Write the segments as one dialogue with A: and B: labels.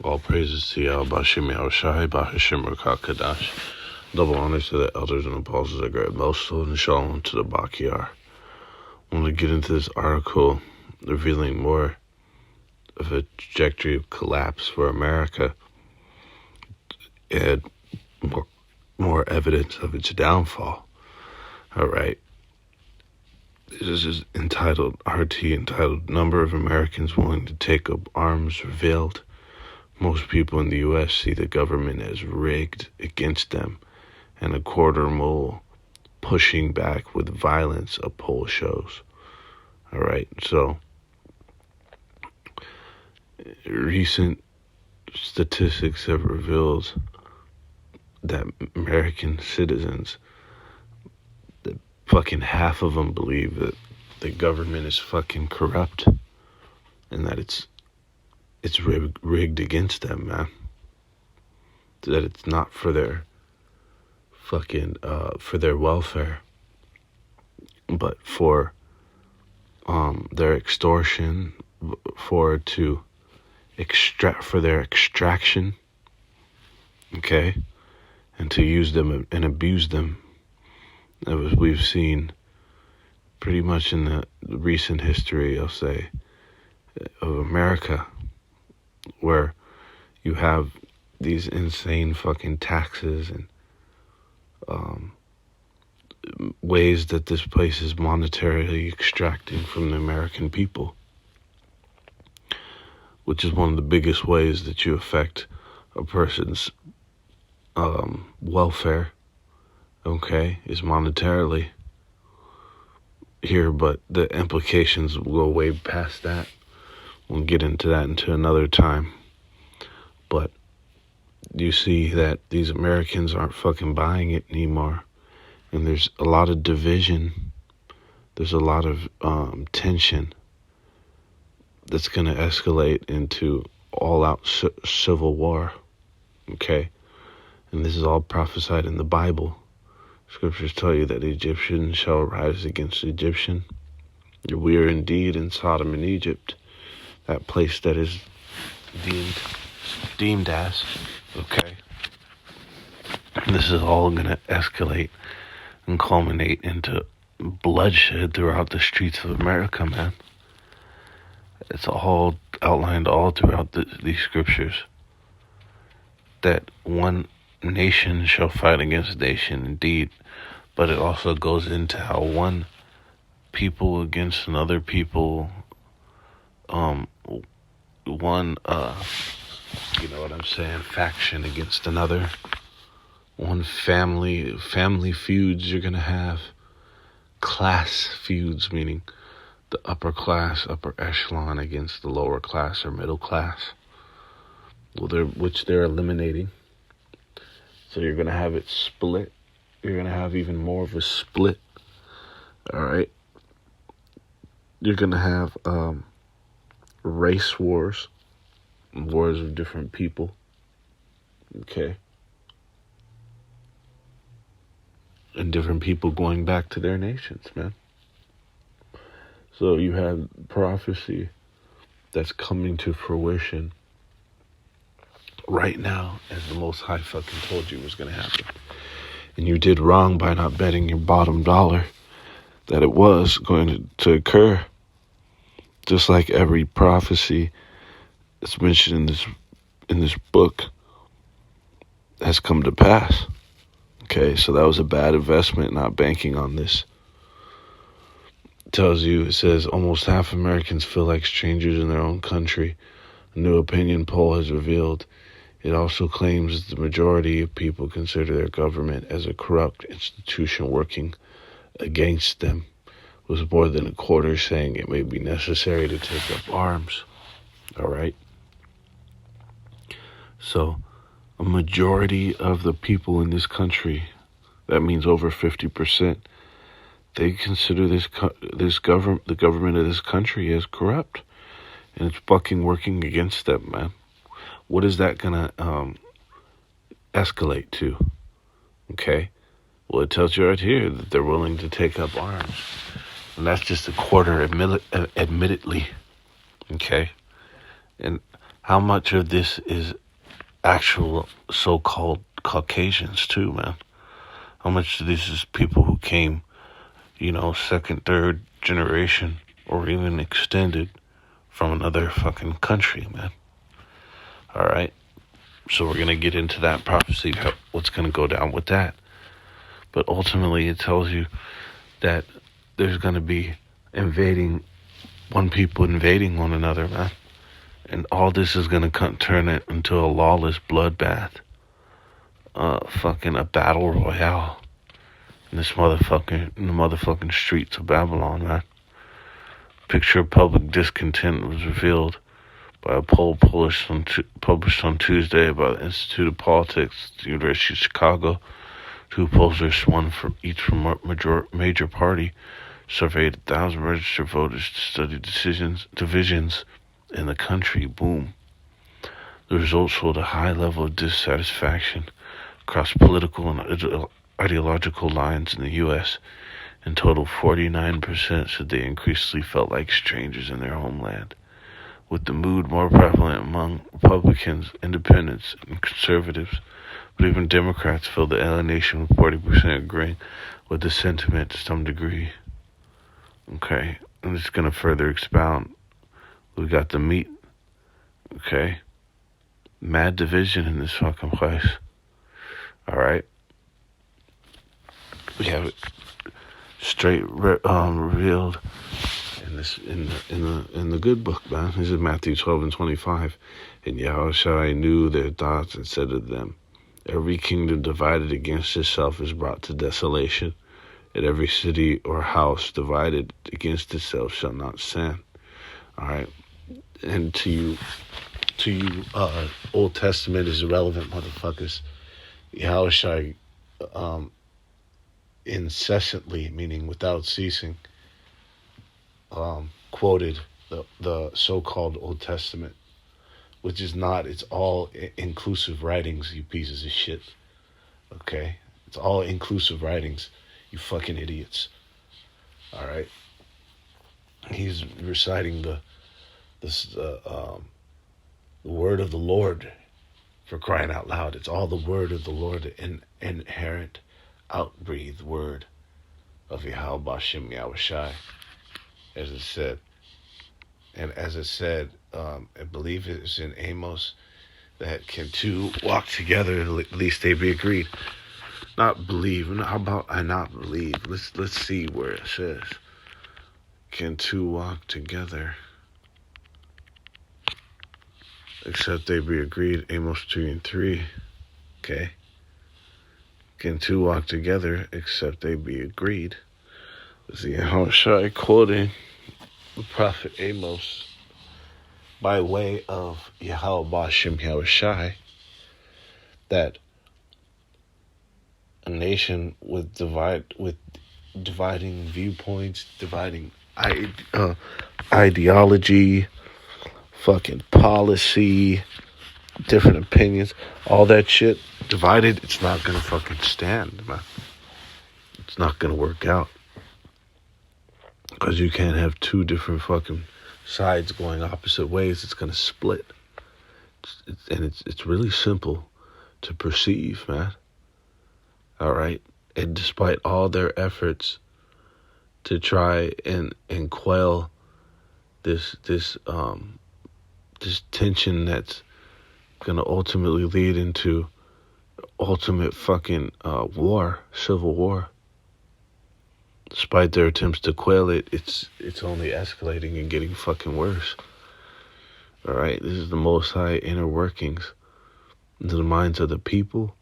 A: All praises to Yah, Bashim Yahushai, Bahashim Kadash. Double honors to the elders and apostles of Great Mosul, and shalom to the Bakiyar. I want to get into this article revealing more of a trajectory of collapse for America and more evidence of its downfall. All right. This is entitled, Number of Americans Willing to Take Up Arms Revealed. Most people in the U.S. see the government as rigged against them, and a quarter mole pushing back with violence, a poll shows. All right, so recent statistics have revealed that American citizens, that fucking half of them believe that the government is fucking corrupt and that it's rigged against them, man. That it's not for their fucking for their welfare, but for their extortion, for their extraction, okay, and to use them and abuse them. As we've seen pretty much in the recent history, I'll say, of America, where you have these insane fucking taxes and ways that this place is monetarily extracting from the American people, which is one of the biggest ways that you affect a person's welfare, okay, is monetarily here, but the implications will go way past that. We'll get into that into another time. But you see that these Americans aren't fucking buying it anymore. And there's a lot of division. There's a lot of tension that's going to escalate into all-out civil war. Okay? And this is all prophesied in the Bible. Scriptures tell you that Egyptian shall rise against Egyptian. We are indeed in Sodom and Egypt, that place that is deemed as, okay? And this is all going to escalate and culminate into bloodshed throughout the streets of America, man. It's all outlined all throughout these scriptures, that one nation shall fight against nation, indeed, but it also goes into how one people against another people, one, you know what I'm saying, faction against another, one family feuds you're going to have, class feuds, meaning the upper class, upper echelon against the lower class or middle class, which they're eliminating. So you're going to have it split. You're going to have even more of a split. All right. You're going to have race wars of different people. Okay. And different people going back to their nations, man. So you have prophecy that's coming to fruition right now, as the Most High fucking told you was going to happen. And you did wrong by not betting your bottom dollar that it was going to occur. Just like every prophecy that's mentioned in this book has come to pass. Okay, so that was a bad investment, not banking on this. It says almost half Americans feel like strangers in their own country. A new opinion poll has revealed. It also claims the majority of people consider their government as a corrupt institution working against them, with more than a quarter saying it may be necessary to take up arms. All right? So, a majority of the people in this country, that means over 50%, they consider the government of this country as corrupt, and it's fucking working against them, man. What is that gonna escalate to? Okay, well, it tells you right here that they're willing to take up arms, and that's just a quarter, admittedly. Okay, and how much of this is actual so-called Caucasians too, man? How much of this is people who came, second, third generation, or even extended from another fucking country, man? All right. So we're going to get into that prophecy, what's going to go down with that. But ultimately, it tells you that there's going to be people invading one another, man. And all this is going to turn it into a lawless bloodbath. Fucking a battle royale. In the motherfucking streets of Babylon, man. Picture of public discontent was revealed by a poll published on Tuesday by the Institute of Politics at the University of Chicago. 2 pollsters, one from each from major party, surveyed 1,000 registered voters to study divisions in the country. Boom. The results showed a high level of dissatisfaction across political and ideological lines in the U.S. In total, 49% said they increasingly felt like strangers in their homeland, with the mood more prevalent among Republicans, independents, and conservatives. But even Democrats feel the alienation, with 40% agreeing with the sentiment to some degree. Okay, I'm just going to further expound. We got the meat. Okay, mad division in this fucking place. All right, we have it straight revealed in the good book, man. This is Matthew 12:25. And Yahushua knew their thoughts and said to them, every kingdom divided against itself is brought to desolation, and every city or house divided against itself shall not stand. All right, and to you, Old Testament is irrelevant, motherfuckers. Yahushua incessantly, meaning without ceasing, quoted the so-called Old Testament, which is not. It's all inclusive writings, you pieces of shit. Okay? It's all inclusive writings, you fucking idiots. All right? He's reciting the word of the Lord, for crying out loud. It's all the word of the Lord, inherent, outbreathed word of Yahweh Bashem Yahushai, as it said. And as it said, I believe it's in Amos, that can two walk together, at least they be agreed. Not believe. How about I not believe? Let's see where it says. Can two walk together except they be agreed? Amos 2:3. Okay. Can two walk together except they be agreed? Let's see how Shai quoting the prophet Amos by way of Yahweh Bashem Yahushai, that a nation with dividing viewpoints, dividing ideology, fucking policy, different opinions, all that shit divided, it's not gonna fucking stand, man. It's not gonna work out, because you can't have two different fucking sides going opposite ways. It's gonna split. It's really simple to perceive, man. All right, and despite all their efforts to try and quell this tension that's gonna ultimately lead into ultimate fucking war, civil war. Despite their attempts to quell it, it's only escalating and getting fucking worse. All right, this is the Most High inner workings into the minds of the people,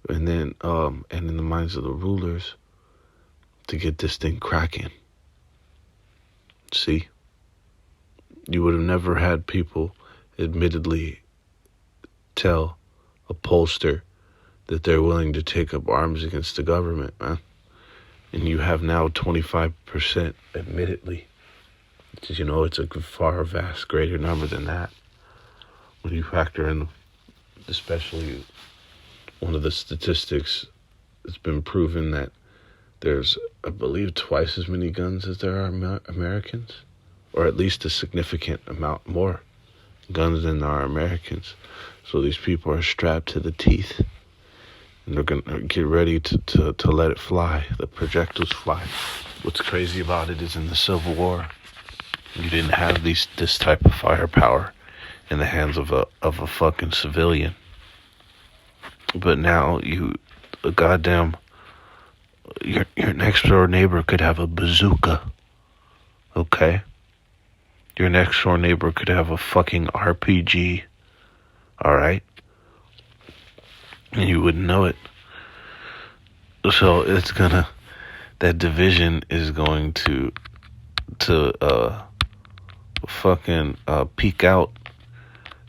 A: and then and in the minds of the rulers, to get this thing cracking. See, you would have never had people admittedly tell a pollster that they're willing to take up arms against the government, man. And you have now 25%, admittedly. Because, it's a far, vast greater number than that. When you factor in, especially one of the statistics, it's been proven that there's, I believe, twice as many guns as there are Americans. Or at least a significant amount more guns than there are Americans. So these people are strapped to the teeth, and they're gonna get ready to let it fly. The projectiles fly. What's crazy about it is in the Civil War, you didn't have this type of firepower in the hands of a fucking civilian. But now your next door neighbor could have a bazooka. Okay? Your next door neighbor could have a fucking RPG. Alright? And you wouldn't know it. So that division is going to fucking peak out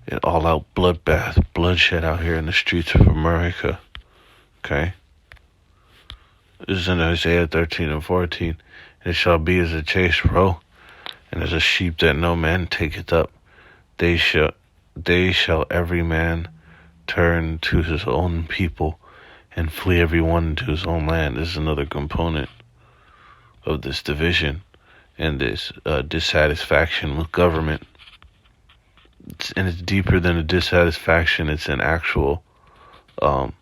A: in all out bloodbath, bloodshed out here in the streets of America. Okay? This is in Isaiah 13 and 14. It shall be as a chase roe, and as a sheep that no man taketh up. They shall every man turn to his own people, and flee every one to his own land. This is another component of this division and this dissatisfaction with government. And it's deeper than a dissatisfaction. It's an actual, an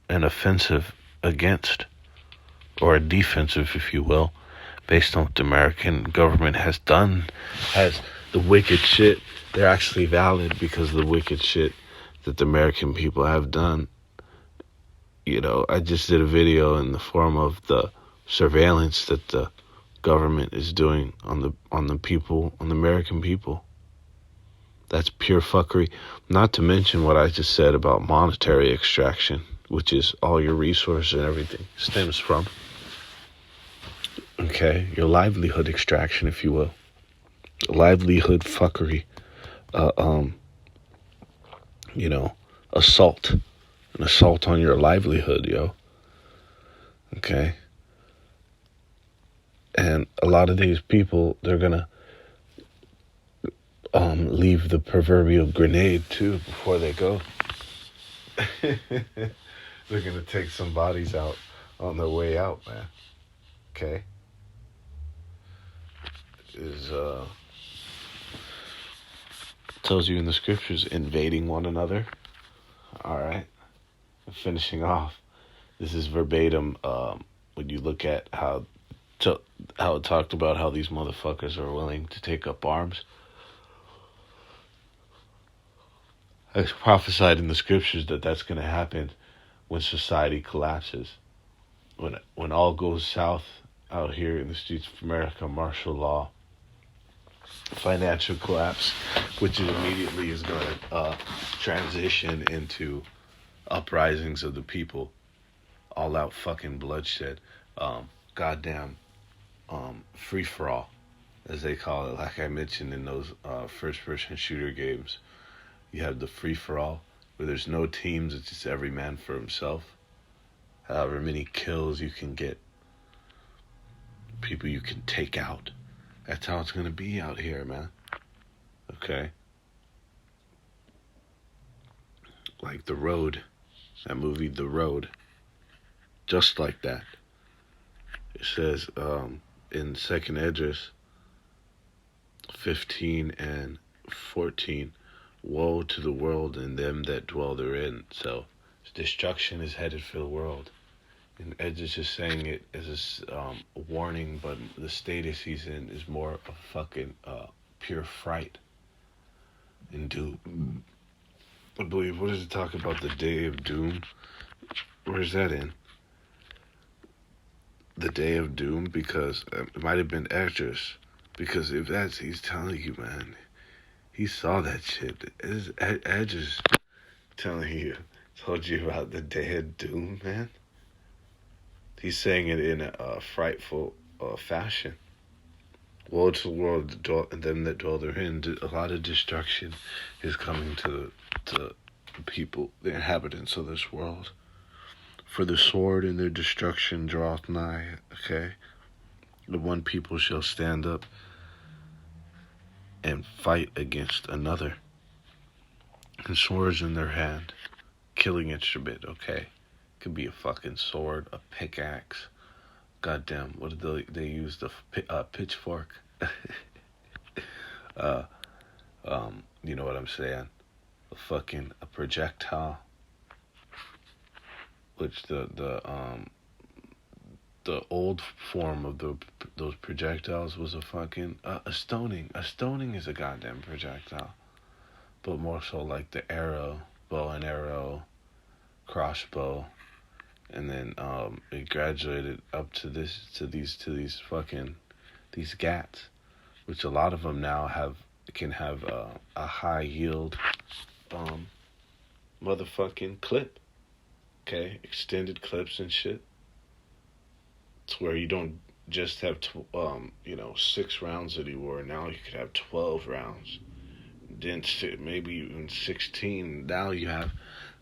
A: offensive against, or a defensive, if you will, based on what the American government has done, has the wicked shit. They're actually valid because of the wicked shit that the American people have done. You know, I just did a video in the form of the surveillance that the government is doing on the people, on the American people. That's pure fuckery. Not to mention what I just said about monetary extraction, which is all your resources and everything stems from. Okay, your livelihood extraction, if you will. Livelihood fuckery. Assault. An assault on your livelihood, yo. Okay? And a lot of these people, they're gonna leave the proverbial grenade, too, before they go. They're gonna take some bodies out on their way out, man. Okay? Tells you in the scriptures, invading one another. Alright? Finishing off, this is verbatim when you look at how it talked about how these motherfuckers are willing to take up arms. It's prophesied in the scriptures that that's going to happen when society collapses. When all goes south out here in the streets of America, martial law, financial collapse, which immediately is going to transition into uprisings of the people, all out fucking bloodshed, goddamn free for all, as they call it. Like I mentioned in those first person shooter games, you have the free for all where there's no teams, it's just every man for himself. However many kills you can get, people you can take out. That's how it's gonna be out here, man. Okay? Like The Road, that movie The Road. Just like that. It says in Second Esdras 15 and 14, woe to the world and them that dwell therein. So destruction is headed for the world. And Esdras is saying it as a warning, but the status he's in is more of fucking pure fright and doom. I believe, what does it talk about, the day of doom? Where's that in? The day of doom? Because it might have been Esdras. Because if that's, he's telling you, man, he saw that shit. Esdras told you about the day of doom, man. He's saying it in a frightful fashion. Woe to the world and them that dwell therein. A lot of destruction is coming to the people, the inhabitants of this world. For the sword and their destruction draweth nigh. Okay? The one people shall stand up and fight against another. And swords in their hand. Killing instrument, okay? Could be a fucking sword, a pickaxe. Goddamn, what did they use? The pitchfork. uh, you know what I'm saying? A projectile, which the old form of those projectiles was a fucking a stoning. A stoning is a goddamn projectile, but more so like the arrow, bow and arrow, crossbow, and then it graduated up to these fucking these gats, which a lot of them now can have a high yield um motherfucking clip. Okay, extended clips and shit. It's where you don't just have 6 rounds anymore. Now you could have 12 rounds. Then maybe even 16. Now you have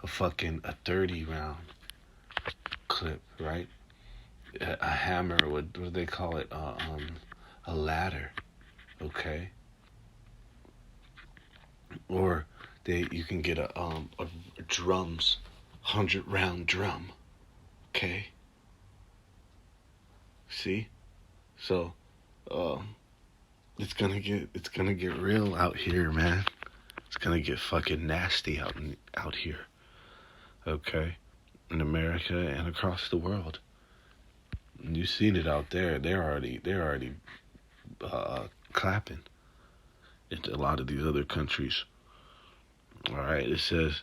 A: a 30 round clip, right? A hammer. What do they call it? A ladder. Okay. Or you can get a drums, 100 round drum. Okay. See, so it's gonna get real out here, man. It's gonna get fucking nasty out here. Okay, in America and across the world. You've seen it out there. They're already clapping into a lot of these other countries. All right, it says,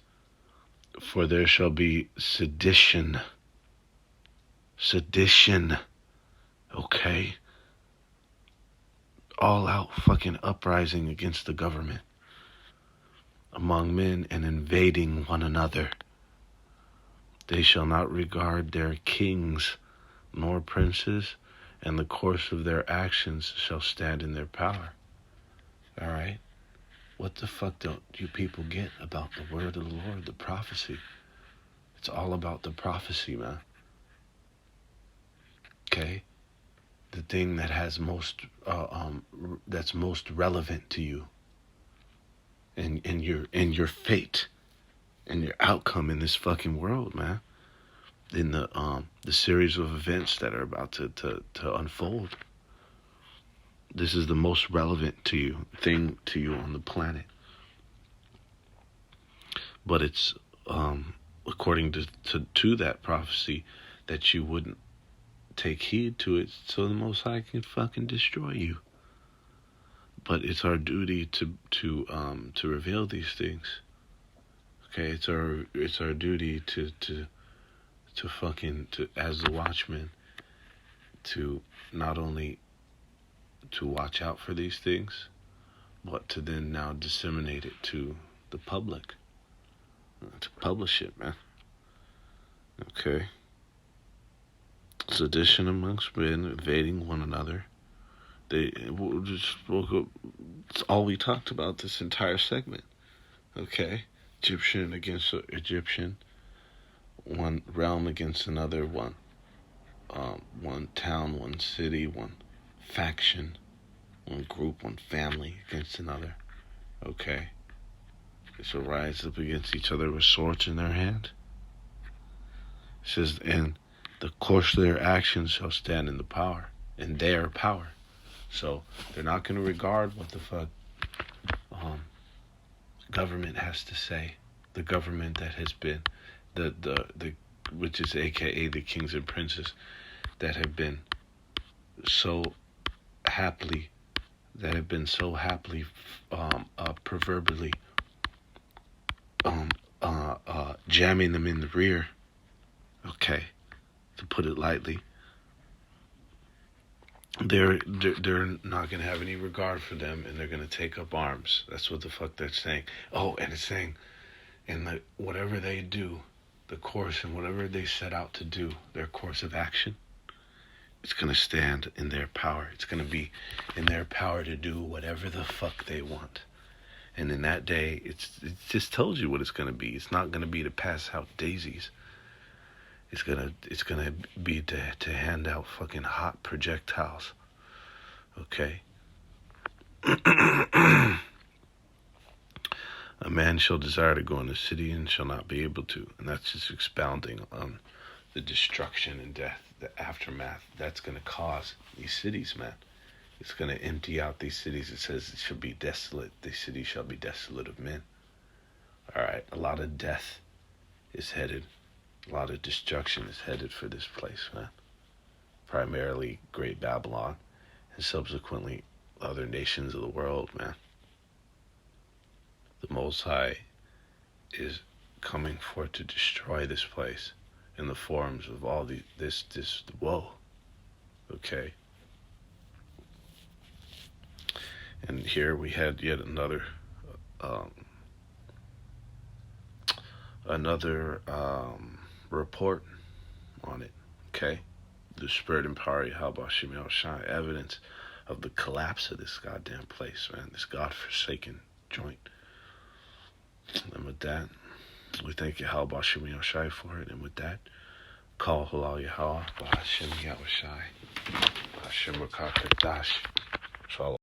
A: "For there shall be sedition." Sedition. Okay? All out fucking uprising against the government among men and invading one another. They shall not regard their kings nor princes, and the course of their actions shall stand in their power. All right? What the fuck don't you people get about the word of the Lord, the prophecy? It's all about the prophecy, man. Okay? The thing that has that's most relevant to you and your fate and your outcome in this fucking world, man. In the series of events that are about to unfold. This is the most relevant thing to you on the planet. But it's according to that prophecy that you wouldn't take heed to it, so the Most High can fucking destroy you. But it's our duty to reveal these things. Okay, it's our duty to as the watchman, to not only to watch out for these things, but to then now disseminate it to the public, to publish it, man. Okay. Sedition amongst men, invading one another. It's all we talked about this entire segment. Okay? Egyptian against Egyptian, one realm against another, one town, one city, one faction, one group, one family against another. Okay? They shall rise up against each other with swords in their hand. It says, and the course of their actions shall stand in their power. So they're not going to regard what the fuck government has to say. The government that has been the which is AKA the kings and princes that have been so happily proverbially jamming them in the rear. Okay, to put it lightly. They're not going to have any regard for them, and they're going to take up arms. That's what the fuck they're saying. Oh, and it's saying, and whatever they do, the course and whatever they set out to do, their course of action, it's going to stand in their power. It's going to be in their power to do whatever the fuck they want. And in that day, it just told you what it's going to be. It's not going to be to pass out daisies. It's gonna be to hand out fucking hot projectiles. Okay? A man shall desire to go in the city and shall not be able to. And that's just expounding on the destruction and death, the aftermath that's gonna cause these cities, man. It's going to empty out these cities. It says it shall be desolate. The city shall be desolate of men. All right, a lot of death is headed. A lot of destruction is headed for this place, man. Primarily Great Babylon and subsequently other nations of the world, man. The Most High is coming forth to destroy this place in the forms of all this woe. Okay? And here we had yet another report on it. Okay? The Spirit and power of Yahweh Shem Shai, evidence of the collapse of this goddamn place, man. This God-forsaken joint. And with that, we thank Yahweh Shem Shai for it. And with that, call Halal Yahweh, Hashem Yahweh Shai, Hashem Rakah Kadash.